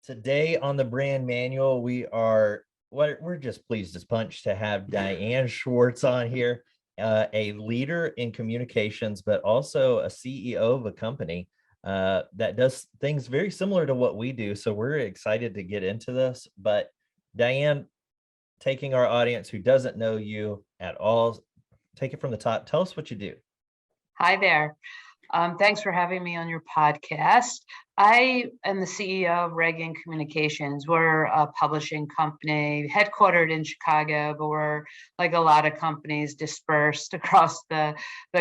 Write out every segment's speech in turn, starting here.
Today on the brand manual, we're just pleased as punch to have Diane Schwartz on here, a leader in communications, but also a CEO of a company that does things very similar to what we do. So we're excited to get into this. But Diane, taking our audience who doesn't know you at all, take it from the top. Tell us what you do. Hi there. Thanks for having me on your podcast. I am the CEO of Regan Communications. We're a publishing company headquartered in Chicago, but we're like a lot of companies dispersed across the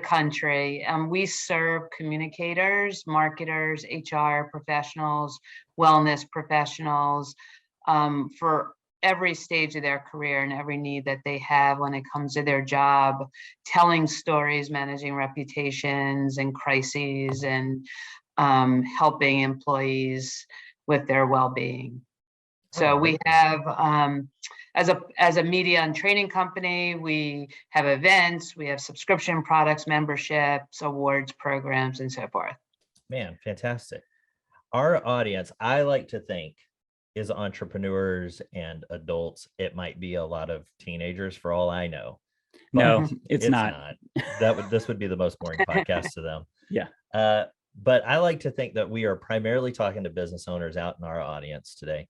country. We serve communicators, marketers, HR professionals, wellness professionals for every stage of their career and every need that they have when it comes to their job, telling stories, managing reputations and crises, and helping employees with their well-being. So we have, as a media and training company, we have events, we have subscription products, memberships, awards, programs, and so forth. Man, fantastic. Our audience, I like to think, is entrepreneurs and adults. It might be a lot of teenagers for all I know. No, it's not. This would be the most boring podcast to them. Yeah. But I like to think that we are primarily talking to business owners out in our audience today.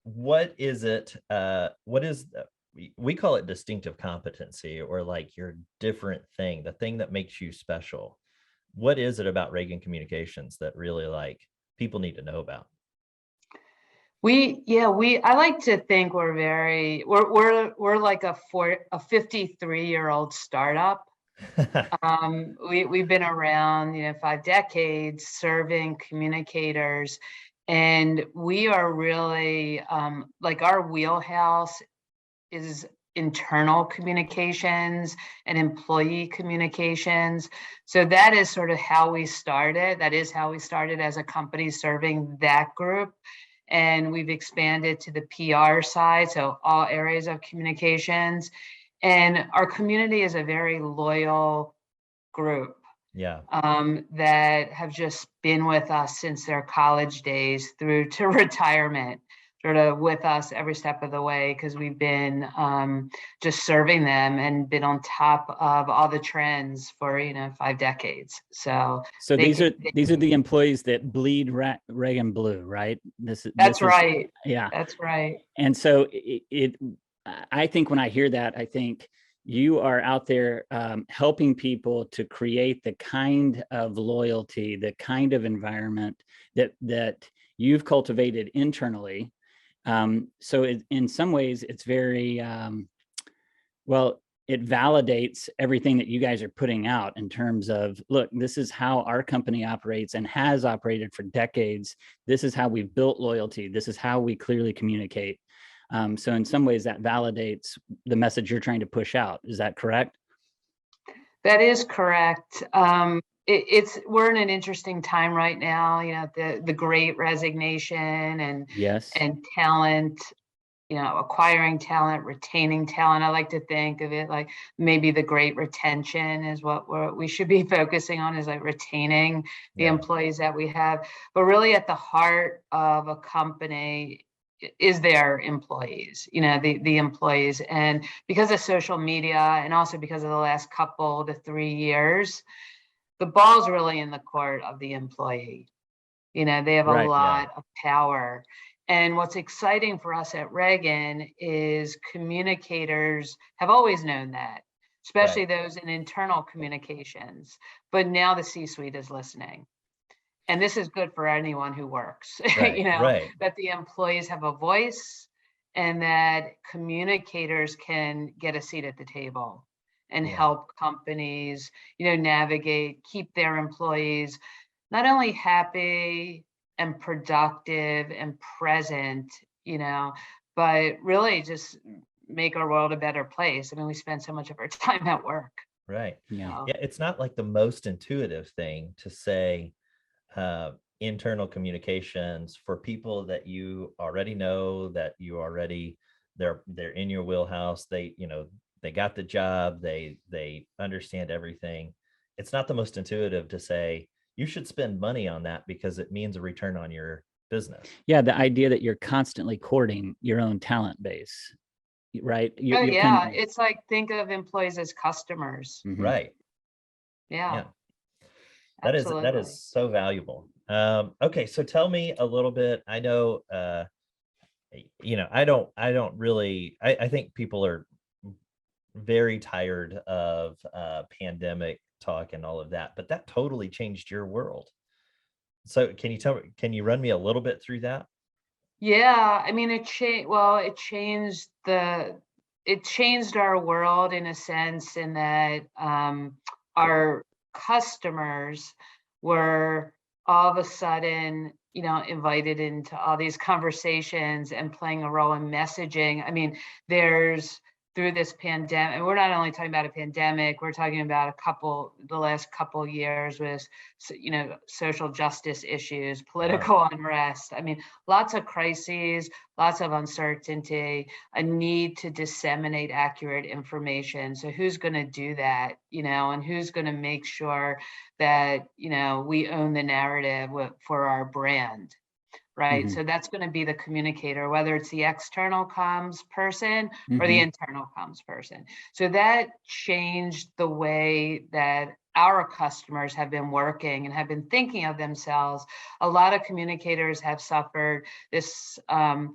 What is it? We call it distinctive competency, or like your different thing, the thing that makes you special. What is it about Regan Communications that really like people need to know about? I like to think we're like a 53-year-old startup. We've been around, 5 decades serving communicators, and we are really like our wheelhouse is internal communications and employee communications. So that is sort of how we started. That is how we started as a company serving that group. And we've expanded to the PR side, so all areas of communications. And our community is a very loyal group. Yeah. That have just been with us since their college days through to retirement, sort of with us every step of the way, because we've been just serving them and been on top of all the trends for 5 decades. So these are the employees that bleed Regan blue, right? That's right. Yeah, that's right. And so I think when I hear that, I think you are out there helping people to create the kind of loyalty, the kind of environment that you've cultivated internally. So in some ways, it's very, it validates everything that you guys are putting out in terms of, look, this is how our company operates and has operated for decades. This is how we've built loyalty. This is how we clearly communicate. So in some ways that validates the message you're trying to push out. Is that correct? That is correct. We're in an interesting time right now, the great resignation and yes, and talent, acquiring talent, retaining talent. I like to think of it like maybe the great retention is what we should be focusing on, is like retaining the employees that we have. But really at the heart of a company is their employees, the employees. And because of social media and also because of the last couple to 3 years, the ball's really in the court of the employee. They have a lot of power. And what's exciting for us at Regan is communicators have always known that, especially those in internal communications. But now the C-suite is listening. And this is good for anyone who works, that the employees have a voice and that communicators can get a seat at the table and help companies, navigate, keep their employees not only happy and productive and present, but really just make our world a better place. I mean, we spend so much of our time at work. Right. Yeah. It's not like the most intuitive thing to say, internal communications for people that you already know, that you already they're in your wheelhouse. They got the job, they understand everything. It's not the most intuitive to say you should spend money on that because it means a return on your business. Yeah, the idea that you're constantly courting your own talent base, right? Oh, You're yeah. kind It's like, think of employees as customers. of, Right. Yeah, Yeah. That absolutely. is so valuable. Okay, so tell me a little bit. I know, I don't really. I think people are very tired of pandemic talk and all of that, but that totally changed your world. So can you run me a little bit through that? Yeah, I mean, it changed our world in a sense, in that our customers were all of a sudden, invited into all these conversations and playing a role in messaging. I mean, there's through this pandemic, and we're not only talking about a pandemic, we're talking about the last couple years with, social justice issues, political unrest. I mean, lots of crises, lots of uncertainty, a need to disseminate accurate information. So who's going to do that, and who's going to make sure that, we own the narrative for our brand? Right. Mhm. So that's going to be the communicator, whether it's the external comms person or the Mhm. internal comms person. So that changed the way that our customers have been working and have been thinking of themselves. A lot of communicators have suffered this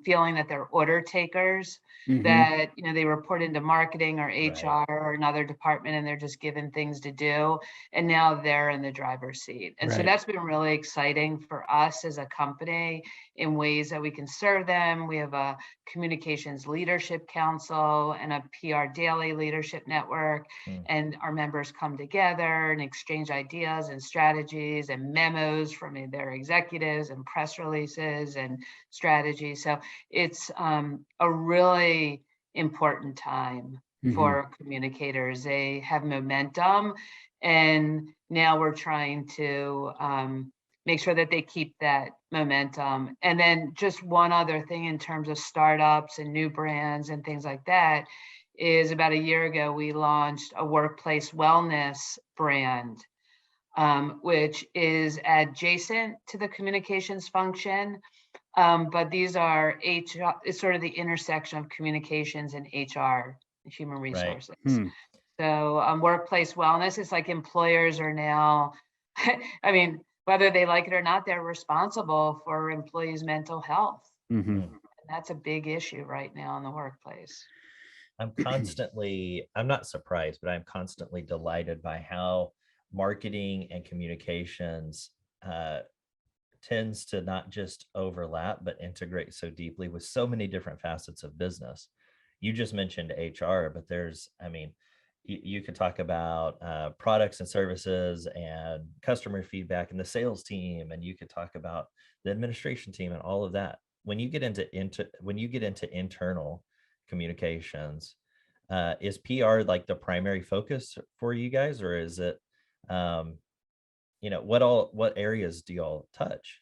feeling that they're order takers, Mhm. that, they report into marketing or Right. HR or another department, and they're just given things to do. And now they're in the driver's seat. And so Right. that's been really exciting for us as a company in ways that we can serve them. We have a communications leadership council and a PR daily leadership network, and our members come together and exchange ideas and strategies and memos from their executives and press releases and strategies. So it's a really important time Mhm. for communicators. They have momentum, and now we're trying to make sure that they keep that momentum. And then just one other thing in terms of startups and new brands and things like that is, about a year ago, we launched a workplace wellness brand, which is adjacent to the communications function. But these are HR, it's sort of the intersection of communications and HR, human Right. resources. So workplace wellness, it's like employers are now, I mean, whether they like it or not, they're responsible for employees' mental health. Mhm. And that's a big issue right now in the workplace. I'm not surprised, but I'm constantly delighted by how marketing and communications tends to not just overlap, but integrate so deeply with so many different facets of business. You just mentioned HR, but you could talk about products and services and customer feedback and the sales team, and you could talk about the administration team and all of that. When you get into internal communications, is PR like the primary focus for you guys, or is it, what areas do y'all touch?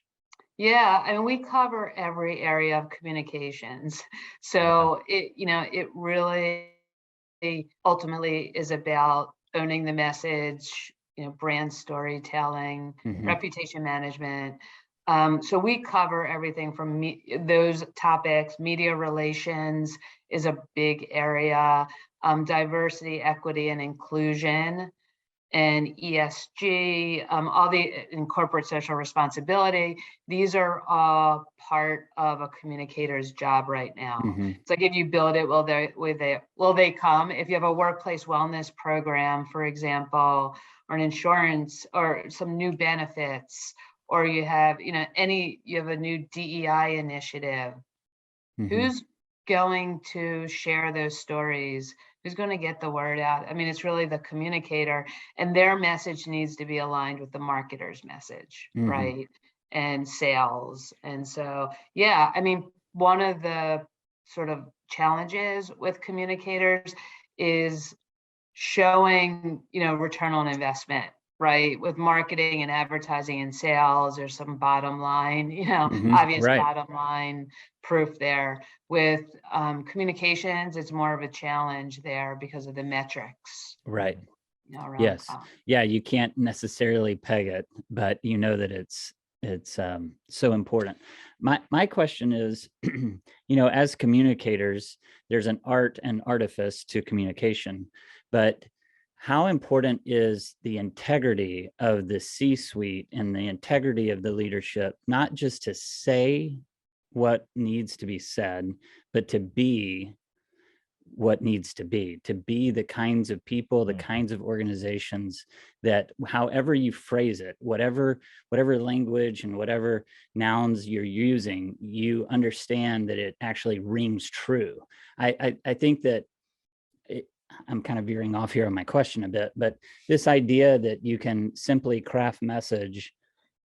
Yeah, I mean, we cover every area of communications. So it really ultimately is about owning the message, brand storytelling, Mhm. reputation management. So we cover everything from those topics. Media relations is a big area. Diversity, equity, and inclusion, and ESG, all in corporate social responsibility. These are all part of a communicator's job right now. Mhm. It's like, if you build it, will they come? If you have a workplace wellness program, for example, or an insurance or some new benefits, or you have, you have a new DEI initiative, Mhm. who's going to share those stories? Who's going to get the word out? I mean, it's really the communicator, and their message needs to be aligned with the marketer's message, Mhm. right? And sales. And so, yeah, I mean, one of the sort of challenges with communicators is showing, return on investment, right? With marketing and advertising and sales, there's some bottom line, Mhm. obvious Right. bottom line proof there. With communications, it's more of a challenge there because of the metrics, Right. around Yes. comp. Yeah, you can't necessarily peg it, but you know that it's It's so important. My question is, as communicators, there's an art and artifice to communication, but how important is the integrity of the C-suite and the integrity of the leadership, not just to say what needs to be said, but to be what needs to be the kinds of people, the kinds of organizations that, however you phrase it, whatever language and whatever nouns you're using, you understand that it actually rings true. I think that I'm kind of veering off here on my question a bit, but this idea that you can simply craft message,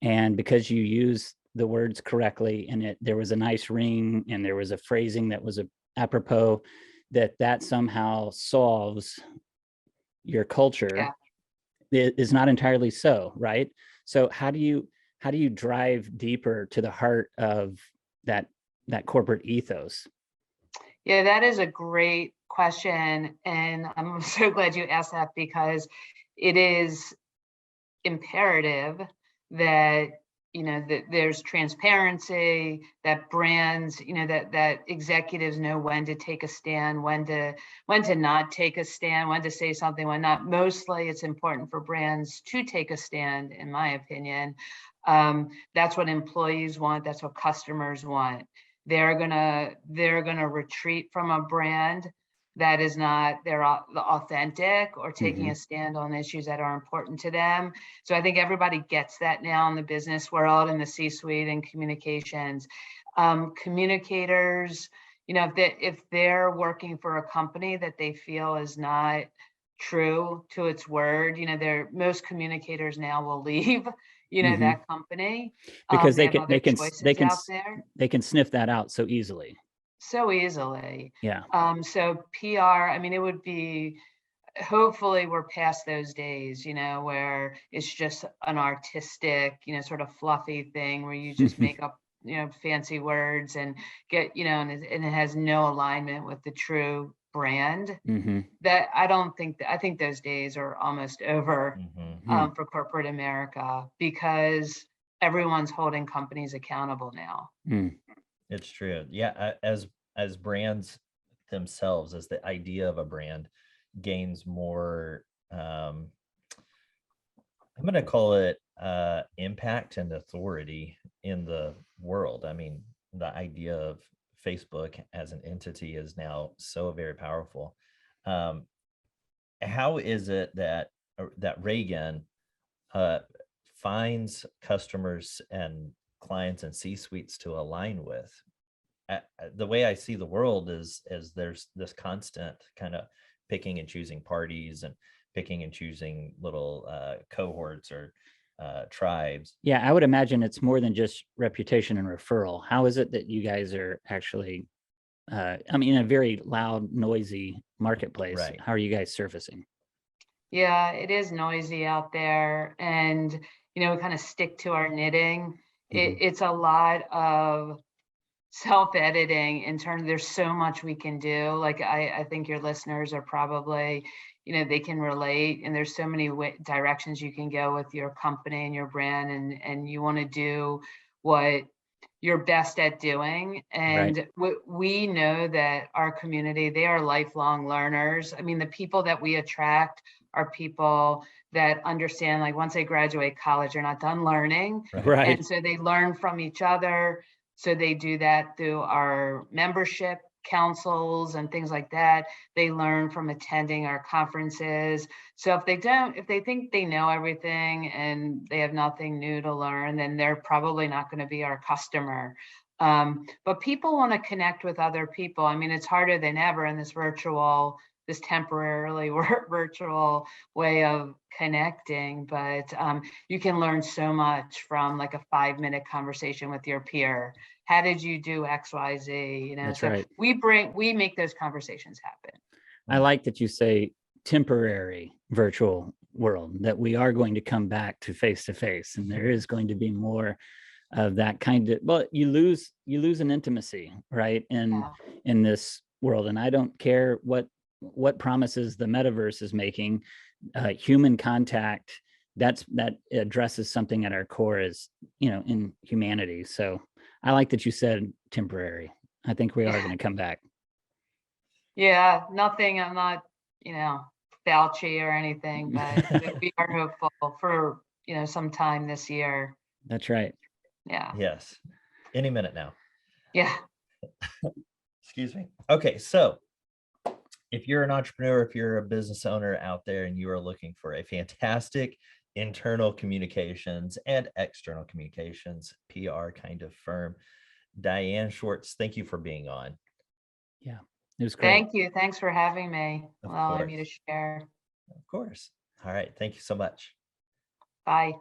and because you use the words correctly and there was a nice ring and there was a phrasing that was apropos, that somehow solves your culture, is not entirely so, right? So how do you drive deeper to the heart of that corporate ethos? Yeah, that is a great question. And I'm so glad you asked that, because it is imperative that that there's transparency, that brands, that executives know when to take a stand, when to not take a stand, when to say something, when not. Mostly it's important for brands to take a stand, in my opinion. That's what employees want, that's what customers want. They're gonna retreat from a brand that is not authentic or taking a stand on issues that are important to them. So I think everybody gets that now in the business world, in the C-suite and communications. Communicators, if they're working for a company that they feel is not true to its word, most communicators now will leave that company, because they can sniff that out so easily. Yeah. So PR, I mean, it would be, hopefully we're past those days, where it's just an artistic, sort of fluffy thing where you just make up, fancy words and get, and it has no alignment with the true brand. That I think those days are almost over for corporate America, because everyone's holding companies accountable now. It's true. Yeah. As brands themselves, as the idea of a brand gains more, I'm going to call it impact and authority in the world. I mean, the idea of Facebook as an entity is now so very powerful. How is it that Regan finds customers and clients and C-suites to align with? The way I see the world is there's this constant kind of picking and choosing parties and picking and choosing little cohorts or tribes. Yeah, I would imagine it's more than just reputation and referral. How is it that you guys are actually, in a very loud, noisy marketplace, right? How are you guys surfacing? Yeah, it is noisy out there, and we kind of stick to our knitting. It's a lot of self-editing in terms, there's so much we can do. Like I think your listeners are probably, they can relate, and there's so many directions you can go with your company and your brand, and you want to do what you're best at doing. And we know that our community, they are lifelong learners. I mean, the people that we attract are people that understand, like, once they graduate college, they're not done learning. Right. And so they learn from each other. So they do that through our membership councils and things like that. They learn from attending our conferences. So if they think they know everything and they have nothing new to learn, then they're probably not going to be our customer. But people want to connect with other people. I mean, it's harder than ever in this temporarily virtual way of connecting, but you can learn so much from like a 5-minute conversation with your peer. How did you do X, Y, Z? That's so right. We make those conversations happen. I like that you say temporary virtual world, that we are going to come back to face, and there is going to be more of that kind of, well, you lose an intimacy, right? In this world. And I don't care what promises the metaverse is making, human contact that addresses something at our core is, in humanity. So I like that you said temporary. I think we are going to come back. Yeah, nothing, I'm not, Fauci or anything, but we are hopeful for, some time this year. That's right. Yeah. Yes. Any minute now. Yeah. Excuse me. Okay. So if you're an entrepreneur, if you're a business owner out there and you are looking for a fantastic internal communications and external communications PR kind of firm, Diane Schwartz, thank you for being on. Yeah, it was great. Thank you. Thanks for having me, Of allowing me to course. share. Of course. All right. Thank you so much. Bye.